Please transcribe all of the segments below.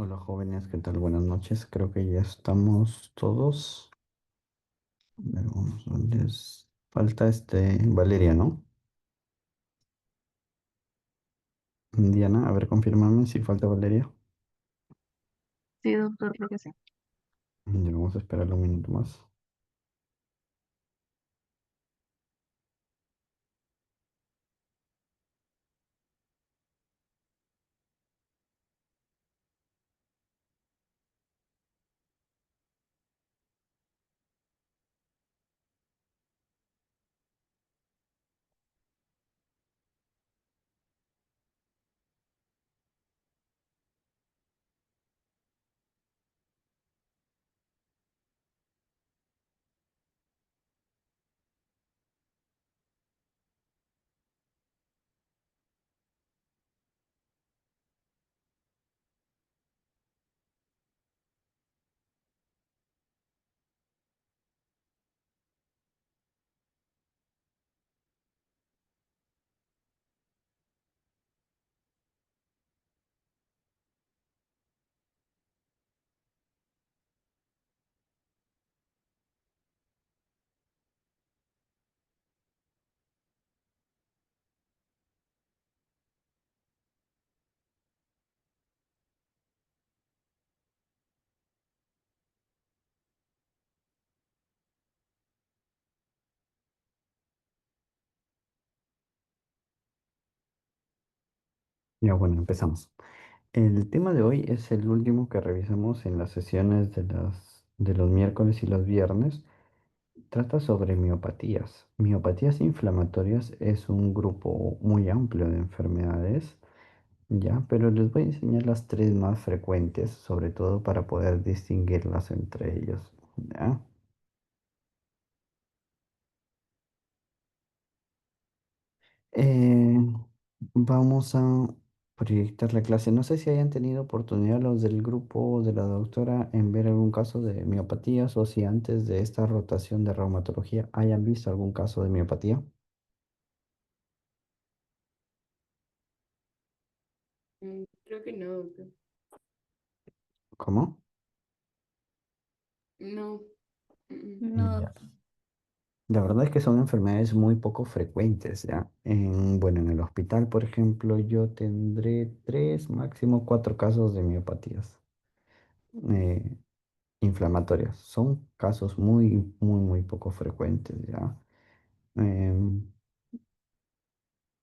Hola jóvenes, ¿qué tal? Buenas noches. Creo que ya estamos todos. A ver, falta Valeria, ¿no? Diana, a ver, confírmame si falta Valeria. Sí, doctor, creo que sí. Ya vamos a esperar un minuto más. Ya, bueno, empezamos. El tema de hoy es el último que revisamos en las sesiones de los miércoles y los viernes. Trata sobre miopatías. Miopatías inflamatorias es un grupo muy amplio de enfermedades. Ya, pero les voy a enseñar las tres más frecuentes, sobre todo para poder distinguirlas entre ellos. ¿Ya? Eh, Vamos a proyectar la clase. No sé si hayan tenido oportunidad los del grupo de la doctora en ver algún caso de miopatías o si antes de esta rotación de reumatología hayan visto algún caso de miopatía. Creo que no, doctor. ¿Cómo? No. Ya. No. La verdad es que son enfermedades muy poco frecuentes, ¿ya? Bueno, en el hospital, por ejemplo, yo tendré tres, máximo cuatro casos de miopatías eh, inflamatorias. Son casos muy, muy, muy poco frecuentes, ¿ya? Em,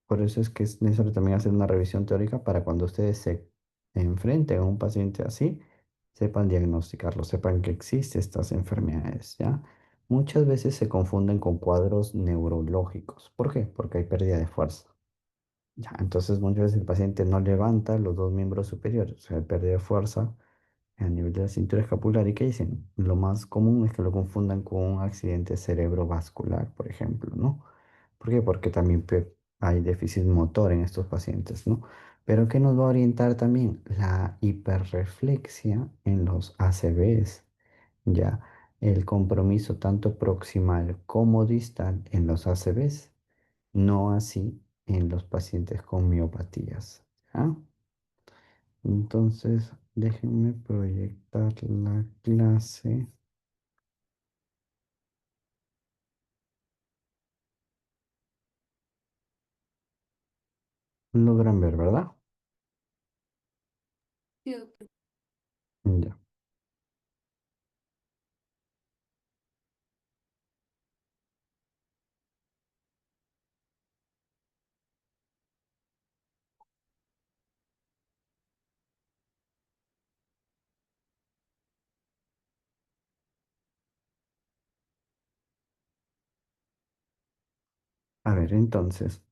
por eso es que es necesario también hacer una revisión teórica para cuando ustedes se enfrenten a un paciente así, sepan diagnosticarlo, sepan que existen estas enfermedades, ¿ya? Muchas veces se confunden con cuadros neurológicos. ¿Por qué? Porque hay pérdida de fuerza. Ya, entonces muchas veces el paciente no levanta los dos miembros superiores, o sea, hay pérdida de fuerza a nivel de la cintura escapular. ¿Y qué dicen? Lo más común es que lo confundan con un accidente cerebrovascular, por ejemplo, ¿no? ¿Por qué? Porque también hay déficit motor en estos pacientes, ¿no? Pero ¿qué nos va a orientar también? La hiperreflexia en los ACVs, ya. El compromiso tanto proximal como distal en los ACVs, no así en los pacientes con miopatías, ¿ya? Entonces, déjenme proyectar la clase. Logran ver, ¿verdad? Sí, doctor. Ya. A ver, entonces,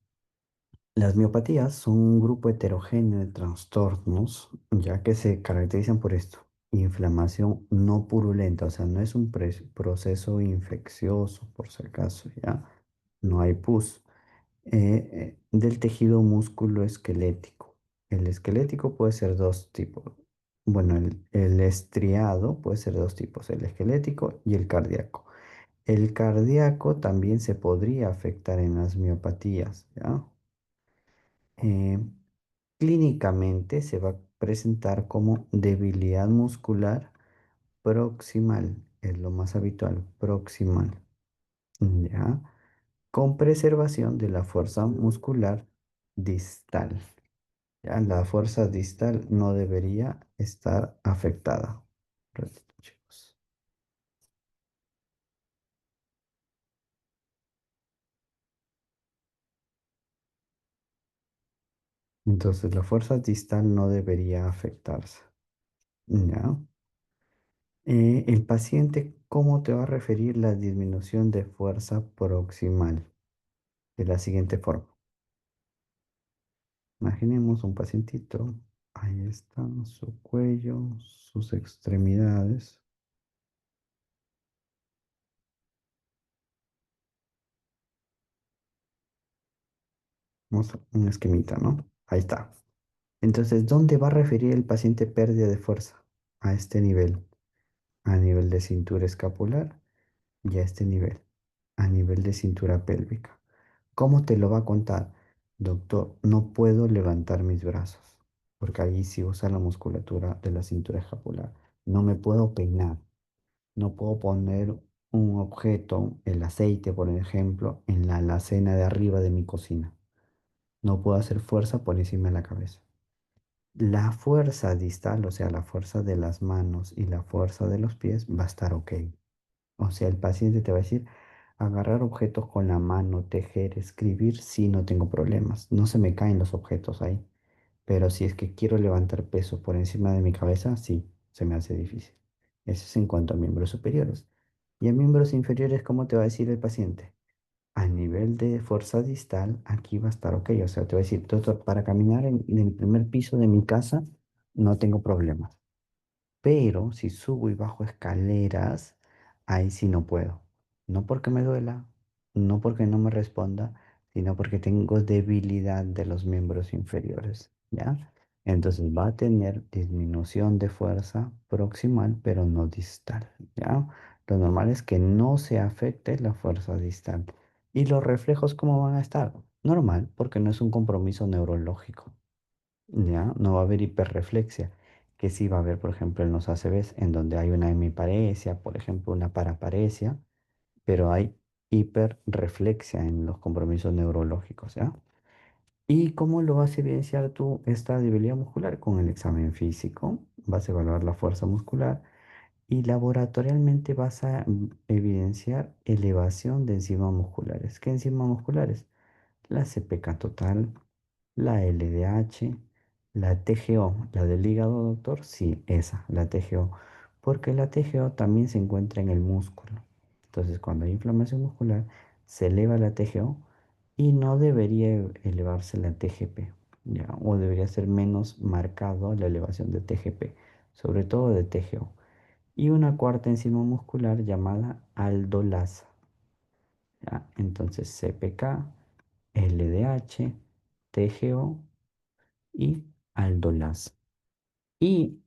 las miopatías son un grupo heterogéneo de trastornos, ya que se caracterizan por esto. Inflamación no purulenta, o sea, no es un proceso infeccioso, por si acaso, ¿ya? No hay pus. Del tejido músculo esquelético. El esquelético puede ser dos tipos. Bueno, el estriado puede ser dos tipos, el esquelético y el cardíaco. El cardíaco también se podría afectar en las miopatías, ¿ya? Eh, Clínicamente se va a presentar como debilidad muscular proximal, es lo más habitual, proximal, ¿ya? Con preservación de la fuerza muscular distal. Ya, la fuerza distal no debería estar afectada. Repito, chicos. Entonces, la fuerza distal no debería afectarse. ¿Ya? El paciente, ¿cómo te va a referir la disminución de fuerza proximal? De la siguiente forma. Imaginemos un pacientito. Ahí está su cuello, sus extremidades. Vamos a un esquemita, ¿no? Ahí está. Entonces, ¿dónde va a referir el paciente pérdida de fuerza? A este nivel. A nivel de cintura escapular y a este nivel. A nivel de cintura pélvica. ¿Cómo te lo va a contar? Doctor, no puedo levantar mis brazos, porque ahí sí usa la musculatura de la cintura escapular. No me puedo peinar, no puedo poner un objeto, el aceite, por ejemplo, en la alacena de arriba de mi cocina. No puedo hacer fuerza por encima de la cabeza. La fuerza distal, o sea, la fuerza de las manos y la fuerza de los pies va a estar ok. O sea, el paciente te va a decir, agarrar objetos con la mano, tejer, escribir, sí, no tengo problemas. No se me caen los objetos ahí. Pero si es que quiero levantar peso por encima de mi cabeza, sí, se me hace difícil. Eso es en cuanto a miembros superiores. Y en miembros inferiores, ¿cómo te va a decir el paciente? A nivel de fuerza distal, aquí va a estar ok. O sea, te va a decir, doctor, para caminar en el primer piso de mi casa, no tengo problemas. Pero si subo y bajo escaleras, ahí sí no puedo. No porque me duela, no porque no me responda, sino porque tengo debilidad de los miembros inferiores, ¿ya? Entonces va a tener disminución de fuerza proximal, pero no distal, ¿ya? Lo normal es que no se afecte la fuerza distal. ¿Y los reflejos cómo van a estar? Normal, porque no es un compromiso neurológico. ¿Ya? No va a haber hiperreflexia, que sí va a haber, por ejemplo, en los ACVs, en donde hay una hemiparesia, por ejemplo, una paraparesia, pero hay hiperreflexia en los compromisos neurológicos, ¿ya? ¿Y cómo lo vas a evidenciar tú esta debilidad muscular? Con el examen físico, vas a evaluar la fuerza muscular y laboratorialmente vas a evidenciar elevación de enzimas musculares. ¿Qué enzimas musculares? La CPK total, la LDH, la TGO, la del hígado, doctor, sí, esa, la TGO, porque la TGO también se encuentra en el músculo. Entonces, cuando hay inflamación muscular, se eleva la TGO y no debería elevarse la TGP, ¿ya? O debería ser menos marcado la elevación de TGP, sobre todo de TGO. Y una cuarta enzima muscular llamada aldolasa, ¿ya? Entonces, CPK, LDH, TGO y aldolasa. Y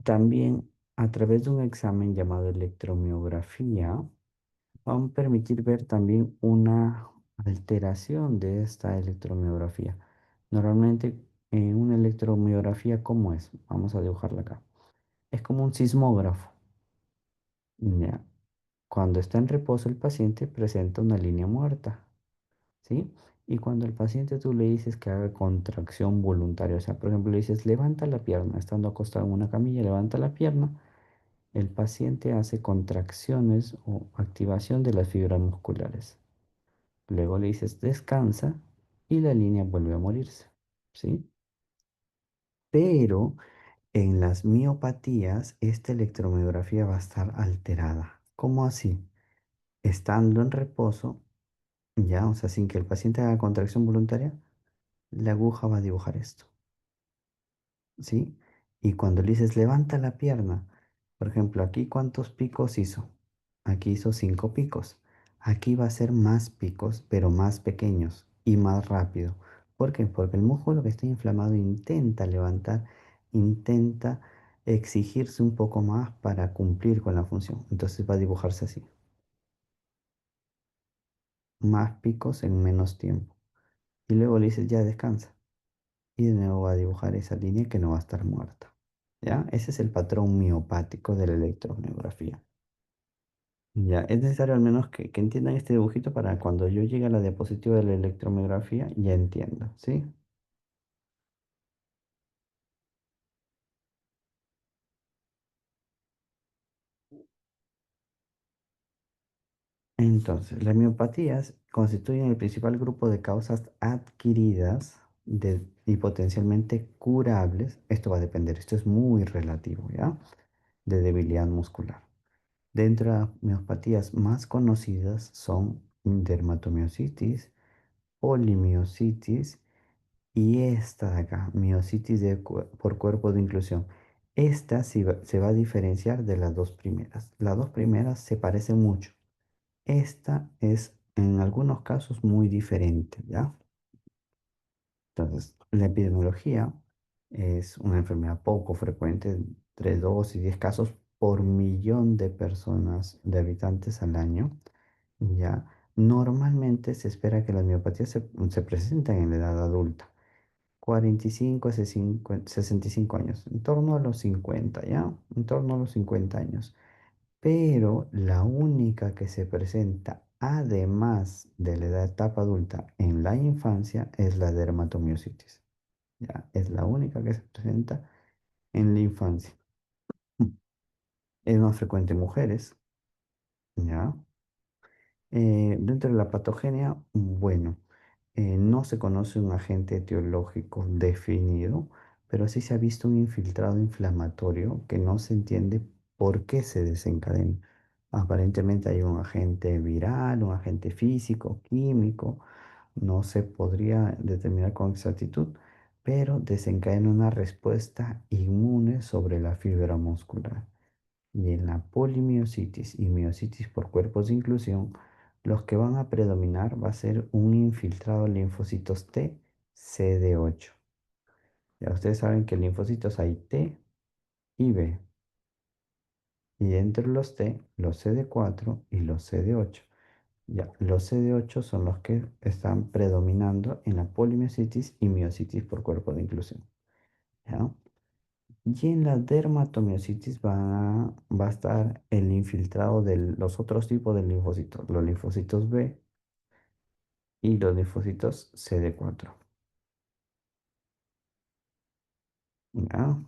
también a través de un examen llamado electromiografía, van a permitir ver también una alteración de esta electromiografía. Normalmente en una electromiografía, ¿cómo es? Vamos a dibujarla acá. Es como un sismógrafo. ¿Ya? Cuando está en reposo el paciente presenta una línea muerta. ¿Sí? Y cuando al paciente tú le dices que haga contracción voluntaria, o sea, por ejemplo, le dices, levanta la pierna, estando acostado en una camilla, levanta la pierna, el paciente hace contracciones o activación de las fibras musculares. Luego le dices, descansa y la línea vuelve a morirse, ¿sí? Pero en las miopatías, esta electromiografía va a estar alterada. ¿Cómo así? Estando en reposo, ya, o sea, sin que el paciente haga contracción voluntaria, la aguja va a dibujar esto, ¿sí? Y cuando le dices levanta la pierna, por ejemplo, aquí cuántos picos hizo. Aquí hizo 5 picos. Aquí va a ser más picos, pero más pequeños y más rápido. ¿Por qué? Porque el músculo que está inflamado intenta levantar, intenta exigirse un poco más para cumplir con la función. Entonces va a dibujarse así. Más picos en menos tiempo. Y luego le dices ya descansa. y de nuevo va a dibujar esa línea que no va a estar muerta. ¿Ya? Ese es el patrón miopático de la electromiografía. Ya, es necesario al menos que entiendan este dibujito para cuando yo llegue a la diapositiva de la electromiografía ya entienda, ¿sí? Entonces, las miopatías constituyen el principal grupo de causas adquiridas y potencialmente curables. Esto va a depender, esto es muy relativo, ¿ya? De debilidad muscular. Dentro de las miopatías más conocidas son dermatomiositis, polimiositis y esta de acá, miositis por cuerpo de inclusión. Esta se va a diferenciar de las dos primeras. Las dos primeras se parecen mucho. Esta es en algunos casos muy diferente, ¿ya? Entonces, la epidemiología es una enfermedad poco frecuente, entre 2 y 10 casos por millón de personas, de habitantes al año, ¿ya? Normalmente se espera que las miopatías se presenten en la edad adulta, 45 a 65 años, en torno a los 50, ¿ya? En torno a los 50 años. Pero la única que se presenta, además de la etapa adulta en la infancia, es la dermatomiositis. ¿Ya? Es la única que se presenta en la infancia. Es más frecuente en mujeres, ¿ya? Dentro de la patogenia, bueno, no se conoce un agente etiológico definido, pero sí se ha visto un infiltrado inflamatorio que no se entiende por qué se desencadena. Aparentemente hay un agente viral, un agente físico, químico, no se podría determinar con exactitud, pero desencadena una respuesta inmune sobre la fibra muscular. Y en la polimiositis y miositis por cuerpos de inclusión, los que van a predominar va a ser un infiltrado linfocitos T CD8. Ya ustedes saben que en linfocitos hay T y B. Y entre los T, los CD4 y los CD8. Ya, los CD8 son los que están predominando en la polimiositis y miositis por cuerpo de inclusión. ¿Ya? Y en la dermatomiositis va a estar el infiltrado de los otros tipos de linfocitos, los linfocitos B y los linfocitos CD4. ¿Ya?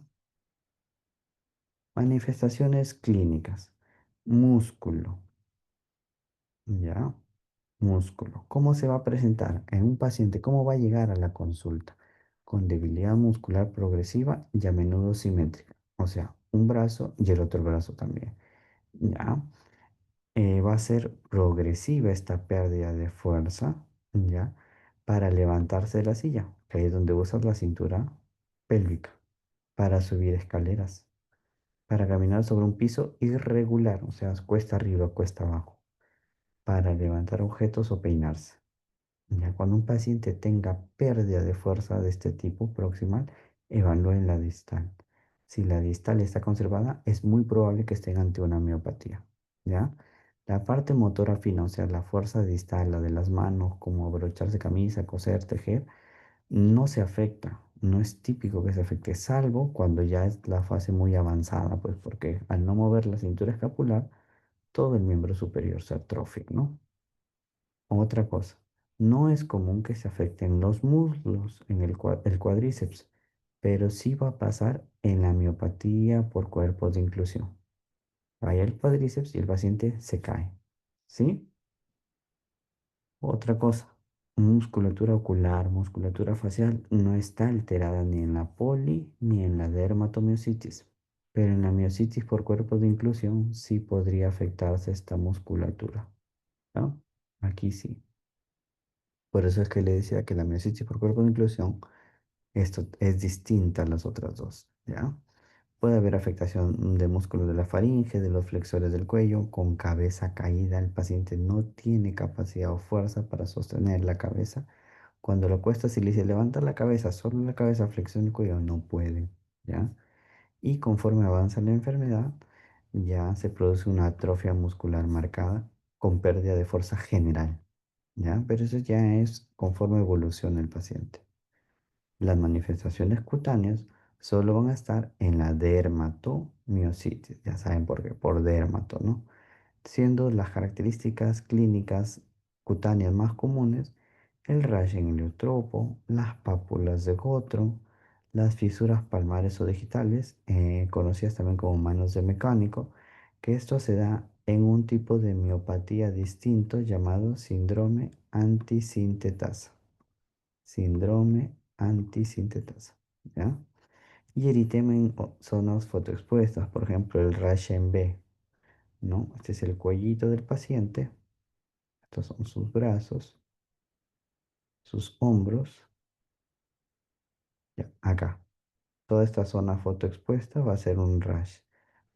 Manifestaciones clínicas. Músculo. ¿Ya? Músculo. ¿Cómo se va a presentar en un paciente? ¿Cómo va a llegar a la consulta? Con debilidad muscular progresiva y a menudo simétrica. O sea, un brazo y el otro brazo también. ¿Ya? Va a ser progresiva esta pérdida de fuerza, ¿ya? Para levantarse de la silla, que ahí es donde usas la cintura pélvica, para subir escaleras, para caminar sobre un piso irregular, o sea, cuesta arriba, cuesta abajo, para levantar objetos o peinarse. Ya cuando un paciente tenga pérdida de fuerza de este tipo proximal, evalúen la distal. Si la distal está conservada, es muy probable que estén ante una miopatía. ¿Ya? La parte motora fina, o sea, la fuerza distal, la de las manos, como abrocharse camisa, coser, tejer, no se afecta. No es típico que se afecte, salvo cuando ya es la fase muy avanzada, pues porque al no mover la cintura escapular, todo el miembro superior se atrofia, ¿no? Otra cosa, no es común que se afecten los muslos en el cuádriceps, pero sí va a pasar en la miopatía por cuerpos de inclusión. Vaya el cuádriceps y el paciente se cae. ¿Sí? Otra cosa, musculatura ocular, musculatura facial no está alterada ni en la poli ni en la dermatomiositis, pero en la miositis por cuerpos de inclusión sí podría afectarse esta musculatura, ¿no? Aquí sí. Por eso es que le decía que la miositis por cuerpo de inclusión, esto es distinta a las otras dos, ¿ya? Puede haber afectación de músculos de la faringe, de los flexores del cuello, con cabeza caída. El paciente no tiene capacidad o fuerza para sostener la cabeza. Cuando lo cuesta, si le dice levanta la cabeza, solo la cabeza, flexión del cuello, no puede, ¿ya? Y conforme avanza la enfermedad, ya se produce una atrofia muscular marcada con pérdida de fuerza general, ¿ya? Pero eso ya es conforme evoluciona el paciente. Las manifestaciones cutáneas solo van a estar en la dermatomiositis, ya saben por qué, por dermato, ¿no? Siendo las características clínicas cutáneas más comunes el rash en heliotropo, las pápulas de Gotro, las fisuras palmares o digitales, conocidas también como manos de mecánico, que esto se da en un tipo de miopatía distinto llamado síndrome antisintetasa. Síndrome antisintetasa, ¿ya? Y eritema en zonas fotoexpuestas, por ejemplo, el rash en B, ¿no? Este es el cuellito del paciente, estos son sus brazos, sus hombros, ya, acá. Toda esta zona fotoexpuesta va a ser un rash.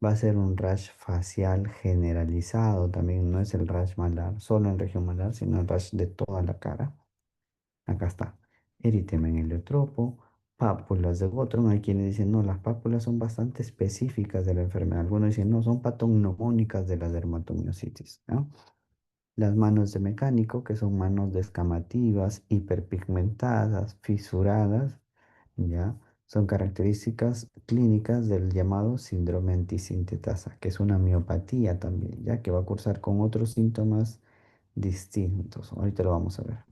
Va a ser un rash facial generalizado, también no es el rash malar, solo en región malar, sino el rash de toda la cara. Acá está. Eritema en heliotropo, pápulas de Gottron. Hay quienes dicen, no, las pápulas son bastante específicas de la enfermedad. Algunos dicen, no, son patognomónicas de la dermatomiositis, ¿no? Las manos de mecánico, que son manos descamativas, hiperpigmentadas, fisuradas, ¿ya? Son características clínicas del llamado síndrome antisintetasa, que es una miopatía también, ya que va a cursar con otros síntomas distintos. Ahorita lo vamos a ver.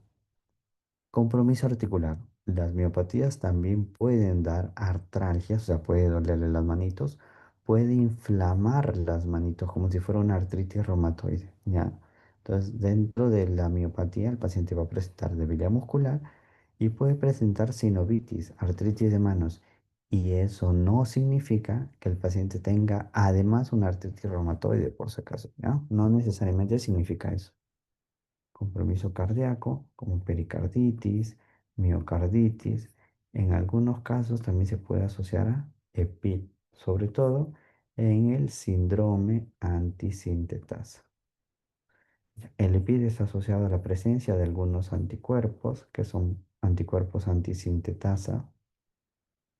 Compromiso articular. Las miopatías también pueden dar artralgias, o sea, puede dolerle las manitos, puede inflamar las manitos como si fuera una artritis reumatoide, ¿ya? Entonces, dentro de la miopatía, el paciente va a presentar debilidad muscular y puede presentar sinovitis, artritis de manos. Y eso no significa que el paciente tenga además una artritis reumatoide, por si acaso, ¿ya? No necesariamente significa eso. Compromiso cardíaco, como pericarditis, miocarditis. En algunos casos también se puede asociar a EPID, sobre todo en el síndrome antisintetasa. El EPID está asociado a la presencia de algunos anticuerpos, que son anticuerpos antisintetasa,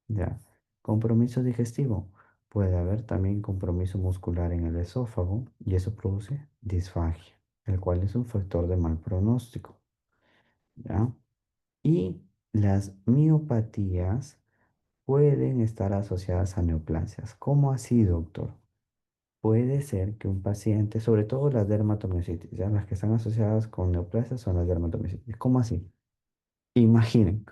¿ya? Compromiso digestivo. Puede haber también compromiso muscular en el esófago y eso produce disfagia, el cual es un factor de mal pronóstico, ¿ya? Y las miopatías pueden estar asociadas a neoplasias. ¿Cómo así, doctor? Puede ser que un paciente, sobre todo las dermatomiositis, ya las que están asociadas con neoplasias son las dermatomiositis. ¿Cómo así? Imaginen,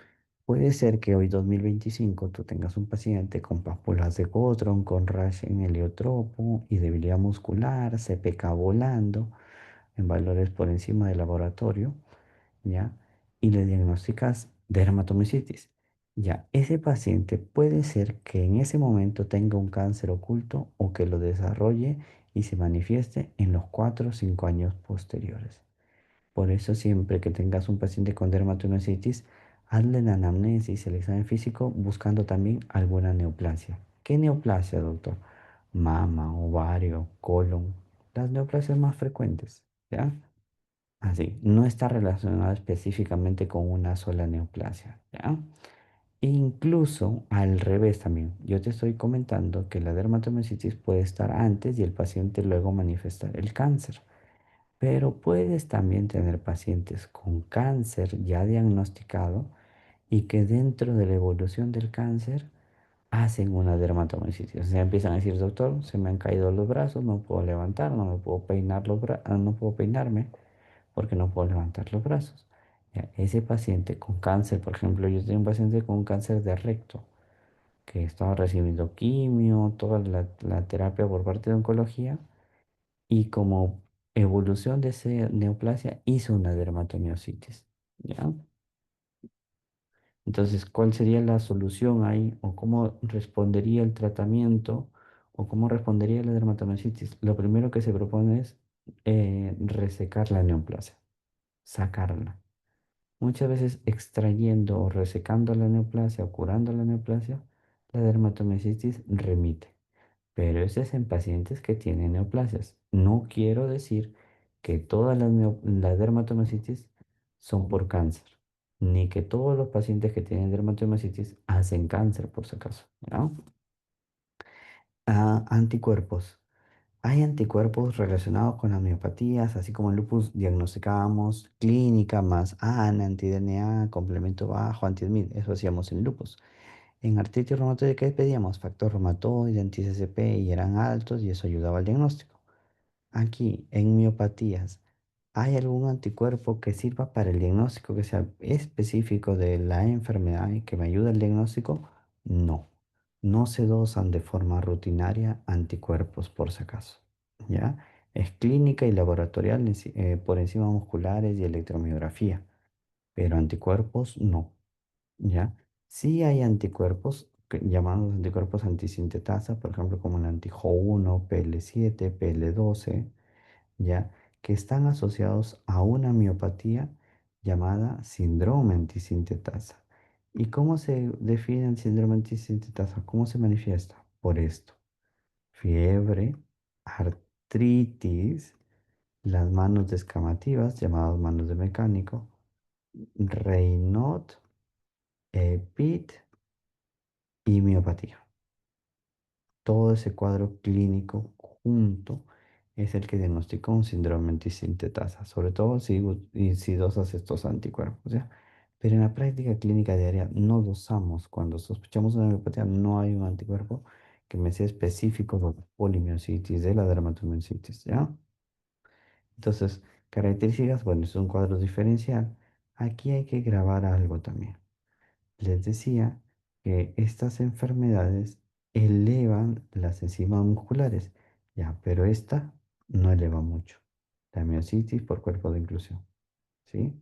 puede ser que hoy 2025 tú tengas un paciente con pápulas de Gotron, con rash en heliotropo y debilidad muscular, CPK volando en valores por encima del laboratorio, ¿ya? Y le diagnosticas dermatomicitis. Ya, ese paciente puede ser que en ese momento tenga un cáncer oculto o que lo desarrolle y se manifieste en los 4 o 5 años posteriores. Por eso siempre que tengas un paciente con dermatomicitis, hazle la anamnesis, el examen físico, buscando también alguna neoplasia. ¿Qué neoplasia, doctor? Mama, ovario, colon, las neoplasias más frecuentes, ¿ya? Así, no está relacionado específicamente con una sola neoplasia, ¿ya? E incluso al revés también. Yo te estoy comentando que la dermatomyositis puede estar antes y el paciente luego manifestar el cáncer. Pero puedes también tener pacientes con cáncer ya diagnosticado y que dentro de la evolución del cáncer hacen una dermatomyositis. O sea, empiezan a decir, doctor, se me han caído los brazos, no puedo levantar, no me puedo peinar no puedo peinarme porque no puedo levantar los brazos. Ya, ese paciente con cáncer, por ejemplo, yo tengo un paciente con cáncer de recto que estaba recibiendo quimio, toda la terapia por parte de oncología y como evolución de esa neoplasia hizo una dermatomiositis. ¿Ya? Entonces, ¿cuál sería la solución ahí? ¿O cómo respondería el tratamiento? ¿O cómo respondería la dermatomiositis? Lo primero que se propone es resecar la neoplasia, sacarla. Muchas veces extrayendo o resecando la neoplasia o curando la neoplasia, la dermatomiositis remite. Pero eso es en pacientes que tienen neoplasias. No quiero decir que todas las dermatomiositis son por cáncer, ni que todos los pacientes que tienen dermatomiositis hacen cáncer, por si acaso, ¿no? Anticuerpos. Hay anticuerpos relacionados con las miopatías, así como en lupus diagnosticábamos clínica más ANA, anti-DNA, complemento bajo, anti-SMID, eso hacíamos en lupus. En artritis reumatoide, ¿qué pedíamos? Factor reumatoide, anti-CCP y eran altos y eso ayudaba al diagnóstico. Aquí, en miopatías, ¿hay algún anticuerpo que sirva para el diagnóstico que sea específico de la enfermedad y que me ayude al diagnóstico? No, no se dosan de forma rutinaria anticuerpos por si acaso, ¿ya? Es clínica y laboratorial por enzimas musculares y electromiografía, pero anticuerpos no. ¿Ya? Sí hay anticuerpos llamados anticuerpos antisintetasa, por ejemplo, como el anti-Jo1, PL7, PL12, ¿ya? Que están asociados a una miopatía llamada síndrome antisintetasa. ¿Y cómo se define el síndrome antisintetasa? ¿Cómo se manifiesta? Por esto: fiebre, artritis, las manos descamativas, llamadas manos de mecánico, Raynaud, PIT y miopatía. Todo ese cuadro clínico junto es el que diagnostica un síndrome antisintetasa, sobre todo si dosas estos anticuerpos, ¿ya? Pero en la práctica clínica diaria no dosamos. Cuando sospechamos una miopatía, no hay un anticuerpo que me sea específico de la polimiositis, de la dermatomiositis, ¿ya? Entonces, características, bueno, es un cuadro diferencial. Aquí hay que grabar algo también. Les decía que estas enfermedades elevan las enzimas musculares, ya, pero esta no eleva mucho. La miositis por cuerpo de inclusión, ¿sí?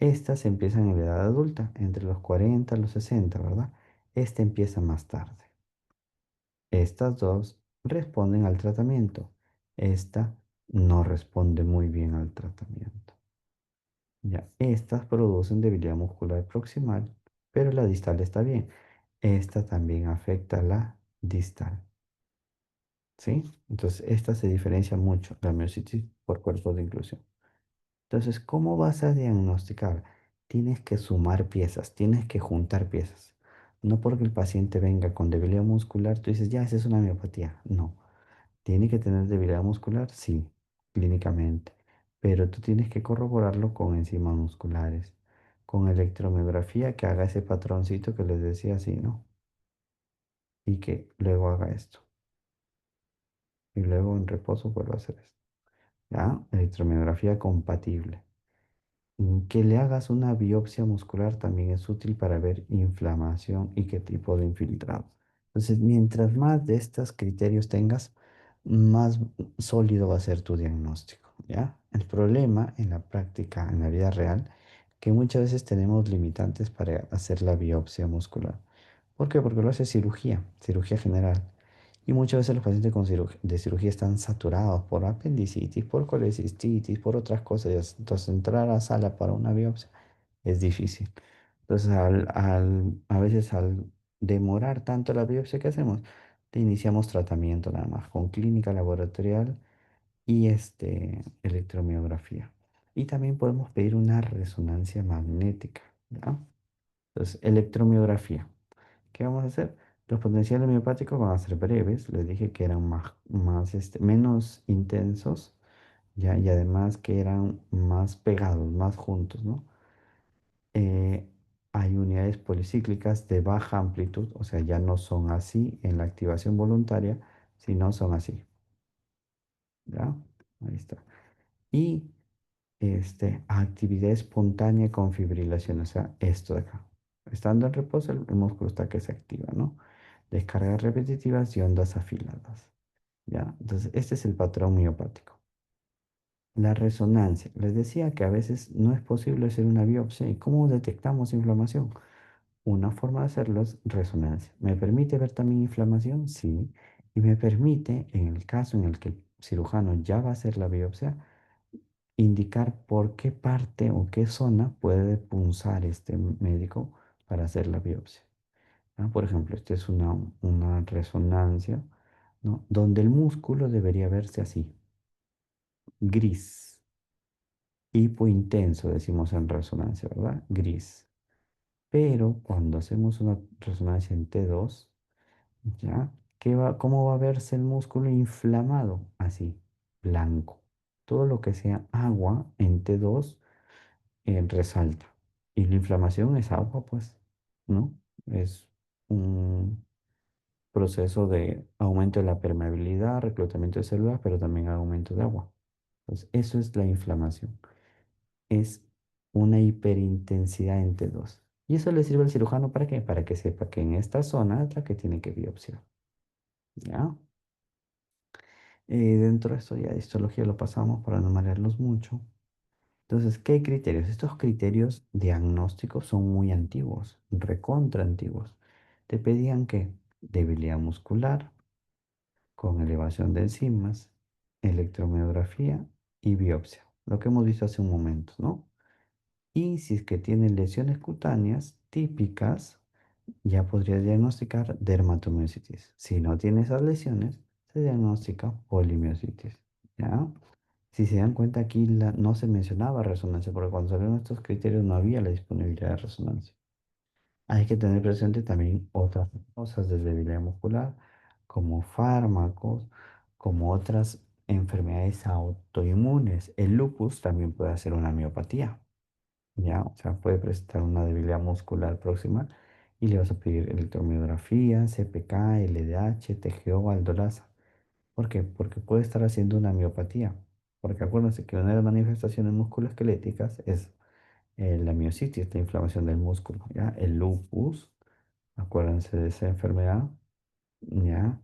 Estas empiezan en la edad adulta, entre los 40 y los 60, ¿verdad? Esta empieza más tarde. Estas dos responden al tratamiento. Esta no responde muy bien al tratamiento. Ya, estas producen debilidad muscular proximal, pero la distal está bien. Esta también afecta la distal, ¿sí? Entonces, esta se diferencia mucho, la miositis por cuerpos de inclusión. Entonces, ¿cómo vas a diagnosticar? Tienes que sumar piezas, tienes que juntar piezas. No porque el paciente venga con debilidad muscular, tú dices, ya, esa es una miopatía. No. ¿Tiene que tener debilidad muscular? Sí, clínicamente. Pero tú tienes que corroborarlo con enzimas musculares, con electromiografía que haga ese patroncito que les decía así, ¿no? Y que luego haga esto. Y luego en reposo vuelva a hacer esto. ¿Ya? Electromiografía compatible. Que le hagas una biopsia muscular también es útil para ver inflamación y qué tipo de infiltrado. Entonces, mientras más de estos criterios tengas, más sólido va a ser tu diagnóstico, ¿ya? El problema en la práctica, en la vida real, que muchas veces tenemos limitantes para hacer la biopsia muscular. ¿Por qué? Porque lo hace cirugía, cirugía general. Y muchas veces los pacientes de cirugía están saturados por apendicitis, por colecistitis, por otras cosas. Entonces, entrar a sala para una biopsia es difícil. Entonces, a veces al demorar tanto la biopsia que hacemos, te iniciamos tratamiento nada más con clínica laboratorial y electromiografía. Y también podemos pedir una resonancia magnética, ¿ya? Entonces, electromiografía. ¿Qué vamos a hacer? Los potenciales miopáticos van a ser breves, les dije que eran menos intensos, ¿ya? Y además que eran más pegados, más juntos, ¿no? Eh, Hay unidades policíclicas de baja amplitud, o sea, ya no son así en la activación voluntaria, sino son así, ¿ya? Ahí está. Y actividad espontánea con fibrilación, o sea, esto de acá. Estando en reposo, el músculo está que se activa, ¿no? Descargas repetitivas y ondas afiladas, ¿ya? Entonces, este es el patrón miopático. La resonancia. Les decía que a veces no es posible hacer una biopsia. ¿Y cómo detectamos inflamación? Una forma de hacerlo es resonancia. ¿Me permite ver también inflamación? Sí. Y me permite, en el caso en el que el cirujano ya va a hacer la biopsia, indicar por qué parte o qué zona puede punzar este médico para hacer la biopsia. ¿Ah? Por ejemplo, esta es una resonancia, ¿no? Donde el músculo debería verse así, gris, hipointenso, decimos en resonancia, ¿verdad? Gris. Pero cuando hacemos una resonancia en T2, ¿ya? ¿Cómo va a verse el músculo inflamado? Así, blanco. Todo lo que sea agua en T2 resalta. Y la inflamación es agua, pues, ¿no? Es un proceso de aumento de la permeabilidad, reclutamiento de células, pero también aumento de agua. Entonces, eso es la inflamación. Es una hiperintensidad en T2. ¿Y eso le sirve al cirujano para qué? Para que sepa que en esta zona es la que tiene que biopsiar. ¿Ya? Dentro de esto ya de histología lo pasamos para no marearlos mucho. Entonces, ¿qué criterios? Estos criterios diagnósticos son muy antiguos, recontra antiguos. Te pedían que debilidad muscular con elevación de enzimas, electromiografía y biopsia, lo que hemos visto hace un momento, ¿no? Y si es que tienen lesiones cutáneas típicas, ya podrías diagnosticar dermatomiositis. Si no tiene esas lesiones, se diagnostica polimiositis, ¿ya? Si se dan cuenta aquí no se mencionaba resonancia, porque cuando salieron estos criterios no había la disponibilidad de resonancia. Hay que tener presente también otras cosas de debilidad muscular, como fármacos, como otras enfermedades autoinmunes. El lupus también puede hacer una miopatía, ¿ya? O sea, puede presentar una debilidad muscular próxima y le vas a pedir electromiografía, CPK, LDH, TGO, aldolasa. ¿Por qué? Porque puede estar haciendo una miopatía. Porque acuérdense que una de las manifestaciones musculoesqueléticas es la miositis, la inflamación del músculo, ¿ya? El lupus, acuérdense de esa enfermedad, ¿ya?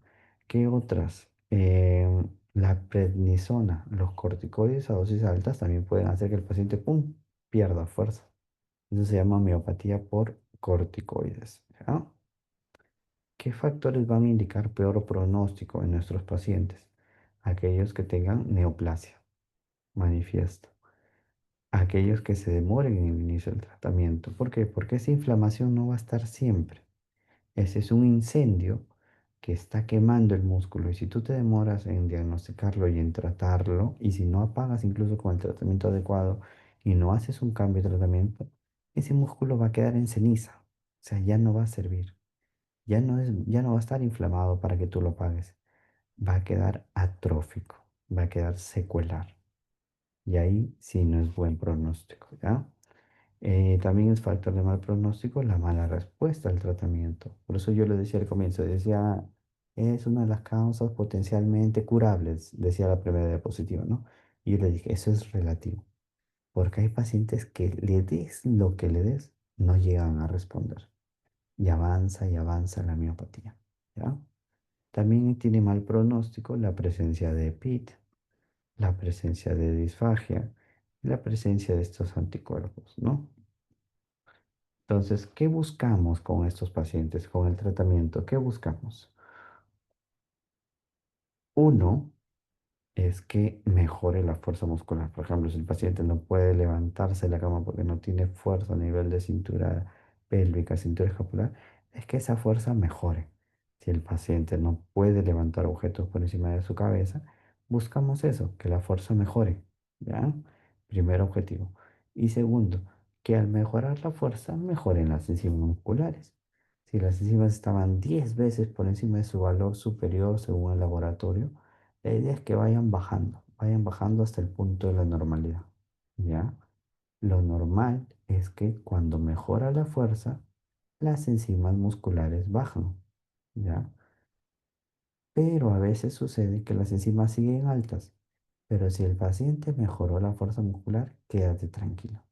¿Qué otras? La prednisona, los corticoides a dosis altas también pueden hacer que el paciente, ¡pum!, pierda fuerza. Eso se llama miopatía por corticoides, ¿ya? ¿Qué factores van a indicar peor pronóstico en nuestros pacientes? Aquellos que tengan neoplasia manifiesta, aquellos que se demoren en el inicio del tratamiento. ¿Por qué? Porque esa inflamación no va a estar siempre. Ese es un incendio que está quemando el músculo y si tú te demoras en diagnosticarlo y en tratarlo, y si no apagas incluso con el tratamiento adecuado y no haces un cambio de tratamiento, ese músculo va a quedar en ceniza, o sea, ya no va a servir. Ya no va a estar inflamado para que tú lo pagues. Va a quedar atrófico, va a quedar secuelar. Y ahí sí no es buen pronóstico, ¿ya? También es factor de mal pronóstico la mala respuesta al tratamiento. Por eso yo le decía al comienzo, decía, es una de las causas potencialmente curables, decía la primera diapositiva, ¿no? Y yo le dije, eso es relativo, porque hay pacientes que le des lo que le des, no llegan a responder. Y avanza la miopatía, ¿ya? También tiene mal pronóstico la presencia de PIT, la presencia de disfagia y la presencia de estos anticuerpos, ¿no? Entonces, ¿qué buscamos con estos pacientes, con el tratamiento? ¿Qué buscamos? Uno, es que mejore la fuerza muscular. Por ejemplo, si el paciente no puede levantarse de la cama porque no tiene fuerza a nivel de cintura pélvica, cintura escapular, es que esa fuerza mejore. Si el paciente no puede levantar objetos por encima de su cabeza, buscamos eso, que la fuerza mejore. ¿Ya? Primer objetivo. Y segundo, que al mejorar la fuerza, mejoren las enzimas musculares. Si las enzimas estaban 10 veces por encima de su valor superior según el laboratorio, la idea es que vayan bajando hasta el punto de la normalidad, ¿ya? Lo normal es que cuando mejora la fuerza, las enzimas musculares bajan, ¿ya? Pero a veces sucede que las enzimas siguen altas, pero si el paciente mejoró la fuerza muscular, quédate tranquilo,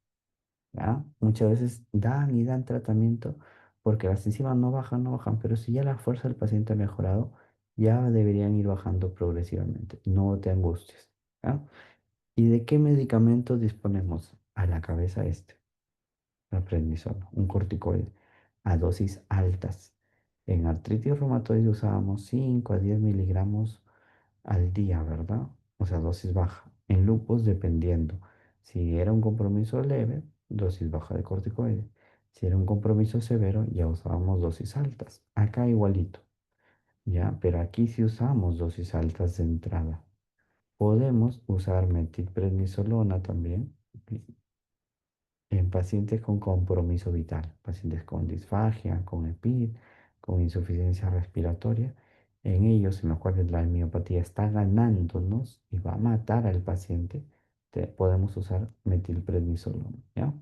¿ya? Muchas veces dan y dan tratamiento porque las enzimas no bajan, pero si ya la fuerza del paciente ha mejorado, ya deberían ir bajando progresivamente. No te angusties, ¿ya? ¿Y de qué medicamentos disponemos? A la cabeza la prednisona, un corticoide a dosis altas. En artritis reumatoide usábamos 5 a 10 miligramos al día, ¿verdad? O sea, dosis baja. En lupus, dependiendo. Si era un compromiso leve, dosis baja de corticoide. Si era un compromiso severo, ya usábamos dosis altas. Acá igualito, ¿ya? Pero aquí sí usamos dosis altas de entrada. Podemos usar metilprednisolona también en pacientes con compromiso vital, pacientes con disfagia, con EPID, con insuficiencia respiratoria. En ellos, en los cuales la miopatía está ganándonos y va a matar al paciente, podemos usar metilprednisolona, ¿ya?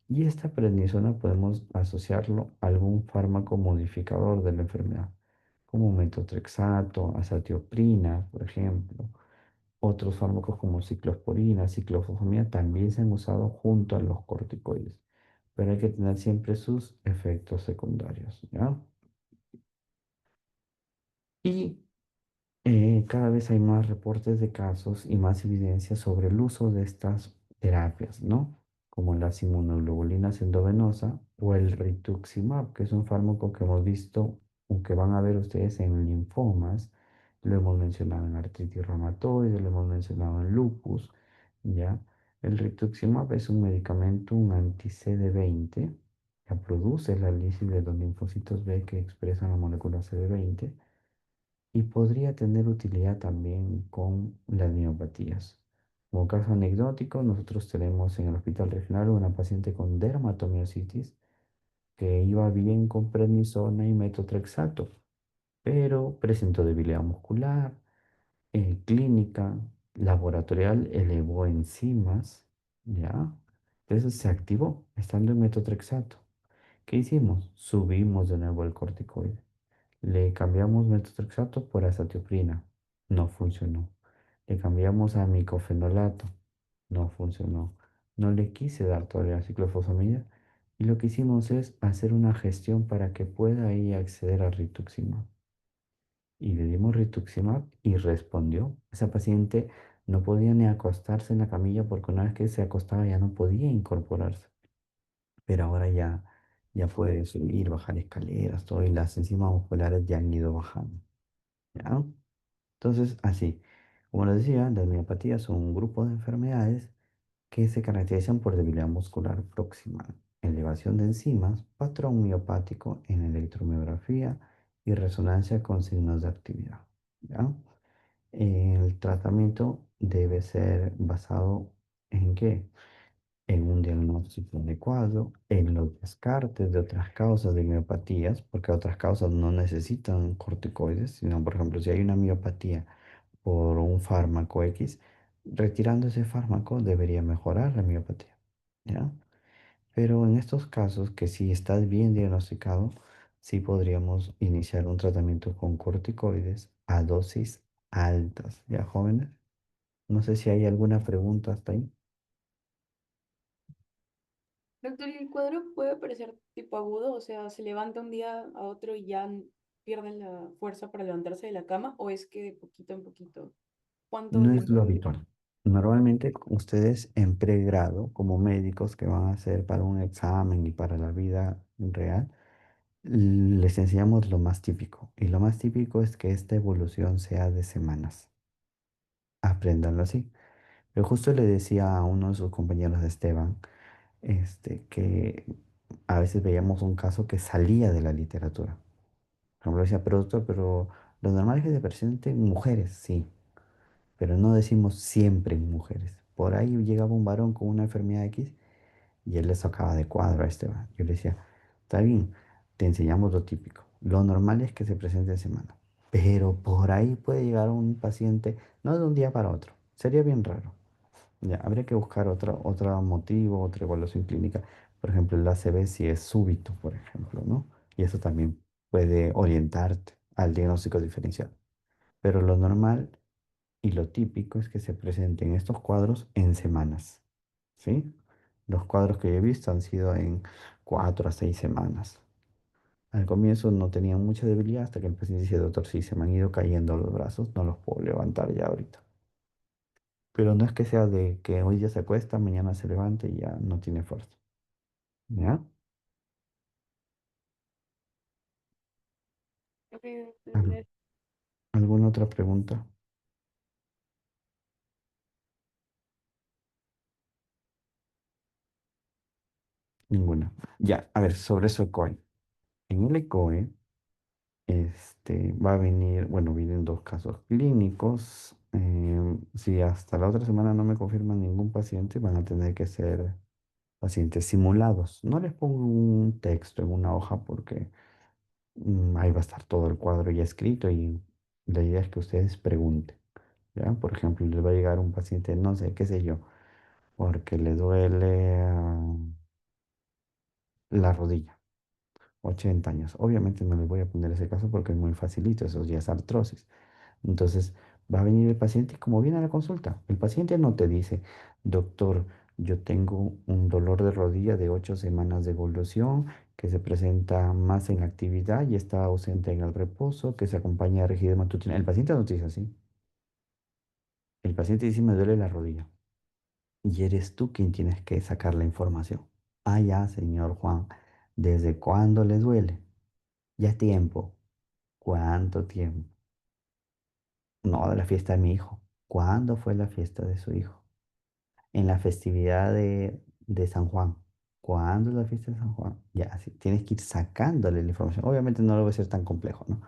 Y esta prednisona podemos asociarlo a algún fármaco modificador de la enfermedad, como metotrexato, azatioprina, por ejemplo. Otros fármacos como ciclosporina, ciclofosfamida también se han usado junto a los corticoides, pero hay que tener siempre sus efectos secundarios, ¿ya? Y cada vez hay más reportes de casos y más evidencia sobre el uso de estas terapias, ¿no? Como las inmunoglobulinas endovenosa o el rituximab, que es un fármaco que hemos visto o que van a ver ustedes en linfomas, lo hemos mencionado en artritis reumatoide, lo hemos mencionado en lupus, ¿ya? El rituximab es un medicamento, un anti-CD20, que produce la lisis de los linfocitos B que expresan la molécula CD20 y podría tener utilidad también con las miopatías. Como caso anecdótico, nosotros tenemos en el hospital regional una paciente con dermatomiositis que iba bien con prednisona y metotrexato, pero presentó debilidad muscular, clínica, laboratorial, elevó enzimas, ¿ya? Entonces se activó estando en metotrexato. ¿Qué hicimos? Subimos de nuevo el corticoide. Le cambiamos metotrexato por azatioprina. No funcionó. Le cambiamos a micofenolato. No funcionó. No le quise dar todavía ciclofosfamida. Y lo que hicimos es hacer una gestión para que pueda ella acceder a rituximab. Y le dimos rituximab y respondió. Esa paciente no podía ni acostarse en la camilla porque una vez que se acostaba ya no podía incorporarse. Pero ahora ya puede subir, bajar escaleras, todo, y las enzimas musculares ya han ido bajando. ¿Ya? Entonces, así, como les decía, las miopatías son un grupo de enfermedades que se caracterizan por debilidad muscular proximal, elevación de enzimas, patrón miopático en electromiografía y resonancia con signos de actividad. ¿Ya? El tratamiento debe ser basado ¿en qué? En un diagnóstico adecuado, en los descartes de otras causas de miopatías, porque otras causas no necesitan corticoides, sino, por ejemplo, si hay una miopatía por un fármaco X, retirando ese fármaco debería mejorar la miopatía, ¿ya? Pero en estos casos que si estás bien diagnosticado, sí podríamos iniciar un tratamiento con corticoides a dosis altas, ¿ya, jóvenes? No sé si hay alguna pregunta hasta ahí. Doctor, ¿y el cuadro puede parecer tipo agudo? O sea, ¿se levanta un día a otro y ya pierden la fuerza para levantarse de la cama? ¿O es que de poquito en poquito? ¿Cuánto No es tiempo lo dura? habitual. Normalmente ustedes en pregrado, como médicos que van a hacer para un examen y para la vida real, les enseñamos lo más típico. Y lo más típico es que esta evolución sea de semanas. Apréndanlo así. Pero justo le decía a uno de sus compañeros de Esteban, que a veces veíamos un caso que salía de la literatura. Por ejemplo, decía, pero doctor, pero lo normal es que se presenten mujeres, sí, pero no decimos siempre en mujeres. Por ahí llegaba un varón con una enfermedad X y él le sacaba de cuadro a Esteban. Yo le decía, está bien, te enseñamos lo típico. Lo normal es que se presente en semana, pero por ahí puede llegar un paciente, no de un día para otro. Sería bien raro. Ya, habría que buscar otro motivo, otra evaluación clínica. Por ejemplo, el ACV si es súbito, por ejemplo, ¿no? Y eso también puede orientarte al diagnóstico diferencial. Pero lo normal y lo típico es que se presenten estos cuadros en semanas, ¿sí? Los cuadros que yo he visto han sido en 4 a 6 semanas. Al comienzo no tenían mucha debilidad hasta que el paciente dice, doctor, sí, se me han ido cayendo los brazos, no los puedo levantar ya ahorita. Pero no es que sea de que hoy día se acuesta, mañana se levante y ya no tiene fuerza. ¿Ya? Ok, ¿Al- ¿Alguna otra pregunta? Ninguna. Ya, a ver, sobre su ECOE. En el ECOE, va a venir, bueno, vienen 2 casos clínicos. Si hasta la otra semana no me confirman ningún paciente, van a tener que ser pacientes simulados. No les pongo un texto en una hoja porque ahí va a estar todo el cuadro ya escrito y La idea es que ustedes pregunten, ¿ya? Por ejemplo, les va a llegar un paciente, no sé, qué sé yo, porque le duele la rodilla, 80 años. Obviamente no les voy a poner ese caso porque es muy facilito, eso ya es artrosis. Entonces va a venir el paciente y como viene a la consulta, el paciente no te dice, doctor, yo tengo un dolor de rodilla de 8 semanas de evolución que se presenta más en la actividad y está ausente en el reposo, que se acompaña de rigidez matutina. El paciente no te dice así. El paciente dice, me duele la rodilla. Y eres tú quien tienes que sacar la información. Ah, ya, señor Juan, ¿desde cuándo le duele? Ya es tiempo. ¿Cuánto tiempo? No, de la fiesta de mi hijo. ¿Cuándo fue la fiesta de su hijo? En la festividad de San Juan. ¿Cuándo es la fiesta de San Juan? Ya, sí, tienes que ir sacándole la información. Obviamente no lo va a ser tan complejo, ¿no?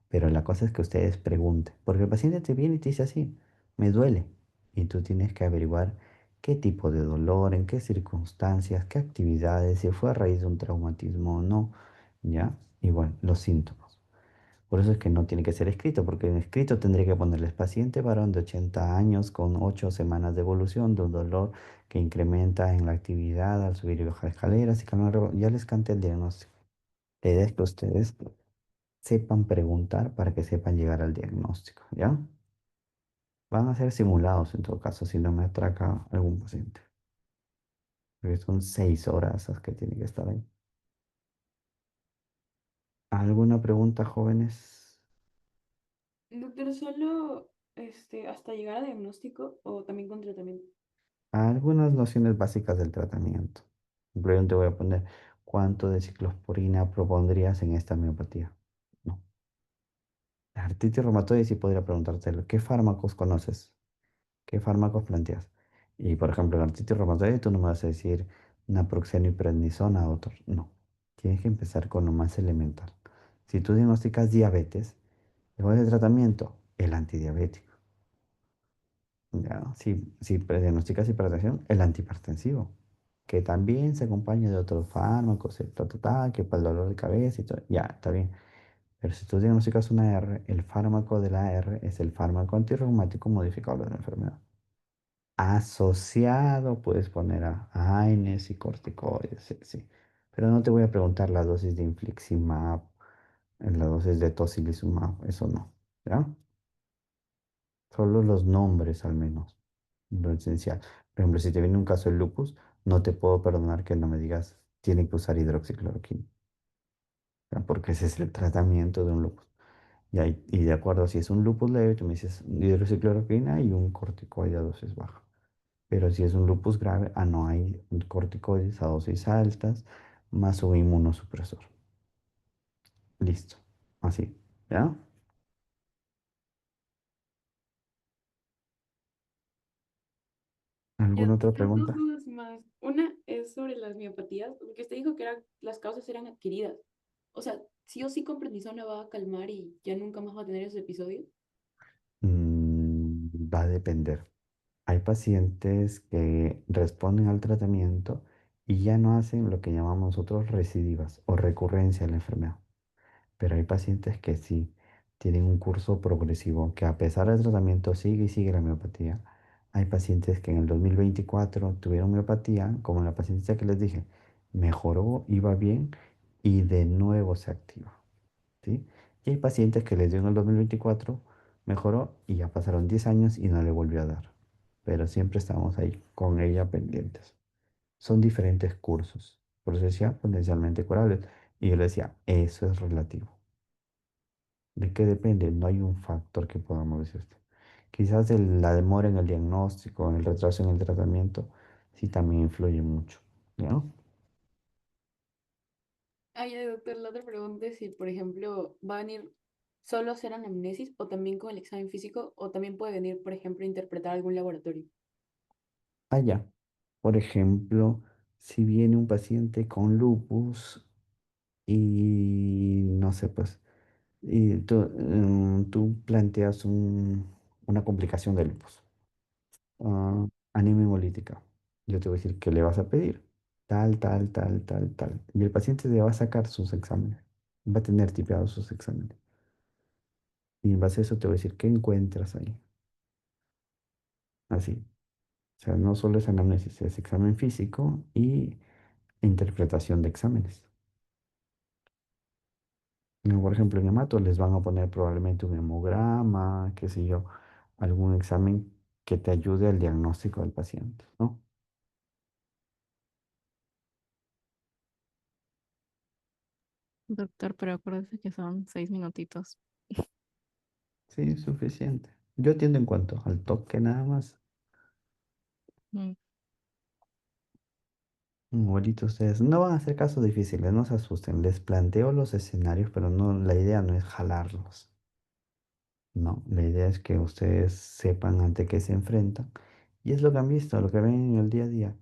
Pero la cosa es que ustedes pregunten, porque el paciente te viene y te dice así, me duele. Y tú tienes que averiguar qué tipo de dolor, en qué circunstancias, qué actividades, si fue a raíz de un traumatismo o no, ¿ya? Igual, los síntomas. Por eso es que no tiene que ser escrito, porque en escrito tendría que ponerles paciente varón de 80 años con 8 semanas de evolución de un dolor que incrementa en la actividad al subir y bajar escaleras y caminar. Ya les canté el diagnóstico. La idea es que ustedes sepan preguntar para que sepan llegar al diagnóstico, ¿ya? Van a ser simulados en todo caso si no me atraca algún paciente, porque son 6 horas las que tienen que estar ahí. ¿Alguna pregunta, jóvenes? Doctor, solo hasta llegar a diagnóstico o también con tratamiento. Algunas nociones básicas del tratamiento. Por ejemplo, te voy a poner cuánto de ciclosporina propondrías en esta miopatía. No. La artritis reumatoide sí podría preguntártelo. ¿Qué fármacos conoces? ¿Qué fármacos planteas? Y por ejemplo, en artritis reumatoide tú no me vas a decir naproxeno y prednisona, doctor. No. Tienes que empezar con lo más elemental. Si tú diagnosticas diabetes, ¿cuál es el tratamiento? El antidiabético. Ya, si diagnosticas hipertensión, el antihipertensivo, que también se acompaña de otros fármacos, que para el dolor de cabeza y todo. Ya, está bien. Pero si tú diagnosticas una R, el fármaco de la R es el fármaco antirreumático modificable de la enfermedad. Asociado puedes poner a AINES y corticoides, sí, sí. Pero no te voy a preguntar la dosis de infliximab, la dosis de tocilizumab, eso no, ¿ya? Solo los nombres al menos, lo esencial. Por ejemplo, si te viene un caso de lupus, no te puedo perdonar que no me digas, tiene que usar hidroxicloroquina, ¿ya? Porque ese es el tratamiento de un lupus. Y de acuerdo, si es un lupus leve, tú me dices hidroxicloroquina y un corticoide a dosis baja. Pero si es un lupus grave, no hay corticoides a dosis altas más un inmunosupresor. Listo. Así. ¿Ya? Ya, ¿Alguna otra doctor, dos pregunta? dudas más. Una es sobre las miopatías, porque usted dijo que las causas eran adquiridas. O sea, sí o sí con prednisona va a calmar y ya nunca más va a tener esos episodios. Va a depender. Hay pacientes que responden al tratamiento y ya no hacen lo que llamamos nosotros recidivas o recurrencia de la enfermedad. Pero hay pacientes que sí tienen un curso progresivo, que a pesar del tratamiento sigue y sigue la miopatía. Hay pacientes que en el 2024 tuvieron miopatía, como la pacientita que les dije, mejoró, iba bien y de nuevo se activa, ¿sí? Y hay pacientes que les dio en el 2024, mejoró y ya pasaron 10 años y no le volvió a dar. Pero siempre estamos ahí con ella pendientes. Son diferentes cursos. Por eso decía potencialmente curables. Y yo le decía, eso es relativo. ¿De qué depende? No hay un factor que podamos decirte. Quizás la demora en el diagnóstico, en el retraso en el tratamiento, sí también influye mucho, ¿no? Ay, doctor, la otra pregunta es si, por ejemplo, va a venir solo a hacer anamnesis o también con el examen físico o también puede venir, por ejemplo, a interpretar algún laboratorio. Allá, por ejemplo, si viene un paciente con lupus y no sé, pues, y tú planteas una complicación de lupus, anemia hemolítica. Yo te voy a decir qué le vas a pedir. Tal, tal, tal, tal, tal. Y el paciente le va a sacar sus exámenes. Va a tener tipeados sus exámenes. Y en base a eso te voy a decir qué encuentras ahí. Así. O sea, no solo es anamnesis, es examen físico y interpretación de exámenes. No, por ejemplo, en hemato les van a poner probablemente un hemograma, qué sé yo, algún examen que te ayude al diagnóstico del paciente, ¿no? Doctor, pero acuérdese que son 6 minutitos. Sí, suficiente. Yo atiendo en cuanto al toque nada más. Mm, Igualito ustedes no van a hacer casos difíciles, no se asusten. Les planteo los escenarios, pero no, la idea no es jalarlos. No, la idea es que ustedes sepan ante qué se enfrentan. Y es lo que han visto, lo que ven en el día a día.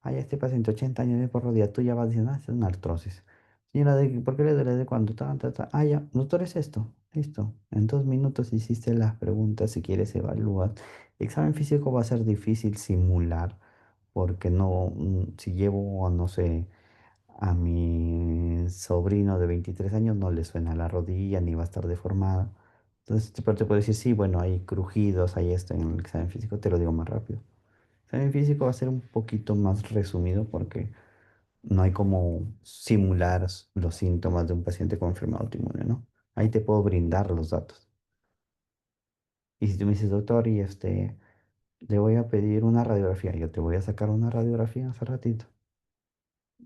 Ay, este paciente 80 años de por rodilla, tú ya vas diciendo, ah, es una artrosis. Señora, ¿por qué le duele de cuándo? Ta, ta, ta. Ah, ya, doctor, es esto. Listo. En 2 minutos hiciste las preguntas, si quieres evalúas. Examen físico va a ser difícil simular, porque no, si llevo, no sé, a mi sobrino de 23 años no le suena la rodilla ni va a estar deformada. Entonces, pero te puedo decir, sí, bueno, hay crujidos, hay esto en el examen físico, te lo digo más rápido. El examen físico va a ser un poquito más resumido porque no hay como simular los síntomas de un paciente con enfermedad autoinmune, ¿no? Ahí te puedo brindar los datos. Y si tú me dices, doctor, y le voy a pedir una radiografía, yo te voy a sacar una radiografía hace ratito,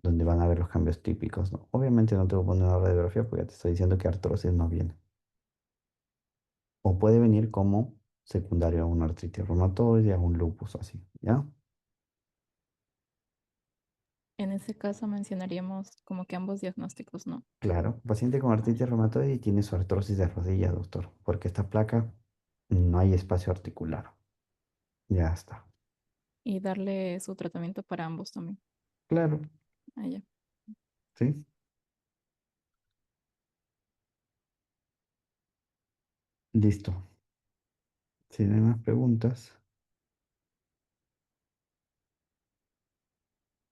donde van a ver los cambios típicos, ¿no? Obviamente no te voy a poner una radiografía porque ya te estoy diciendo que artrosis no viene. O puede venir como secundario a una artritis reumatoide, a un lupus, así, ¿ya? En ese caso mencionaríamos como que ambos diagnósticos, ¿no? Claro, paciente con Ah, artritis reumatoide y tiene su artrosis de rodilla, doctor, porque esta placa no hay espacio articular. Ya está. y darle su tratamiento para ambos también. Claro, Ah, ya. ¿sí? Listo. Si no hay más preguntas,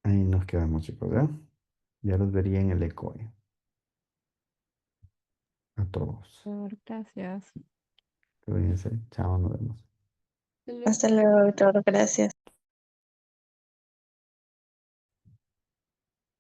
ahí nos quedamos, chicos, ¿ya? Ya los vería en el eco, a todos. Doctor, gracias. Cuídense. Chao, nos vemos. Hasta luego. Hasta luego, doctor. Gracias.